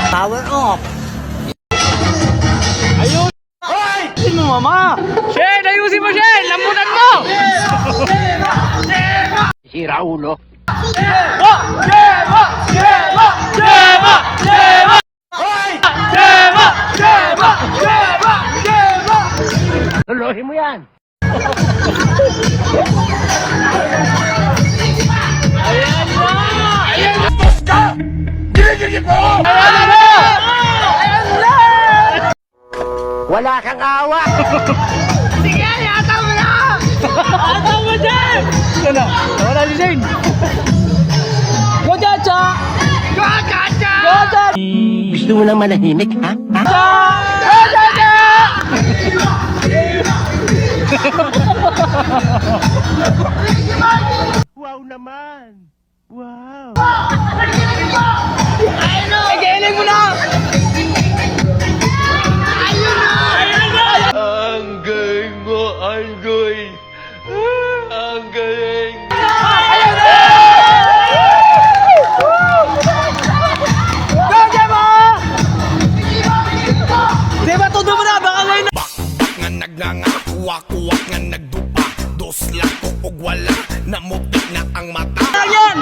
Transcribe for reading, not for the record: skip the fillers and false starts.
Power off. Ayun! Hoy! Ayusin mo, mama! Shen! Ayusin mo, Shen! Lambutan mo! Sira ulo. Shema! Shema! Shema! Shema! Shema! Hoy! Shema! Shema! Shema! Shema! Tuloy mo yan. Ayan na! Ayan na! Basta! Ginigigit mo! Ayan na! Ayan na! Wala kang awa! Sige, yata mo na! Yata mo dyan! Ano? Wala si Shane! Go, Chacha! Go, Chacha! Go, Chacha! Gusto mo lang manahimik, ha? Ha? Go, Chacha! Wow naman! Wow! Igiling mo na! Ang galing mo, Anggoy! Ang galing! Ayan na! Go, Gemma! Gemma, todo mo na! Baka ngayon na! Bakbak nga nagnanga, kuwak-kuwak nga nagdupa. Dos lang og wala, namutik na ang mata. Yan!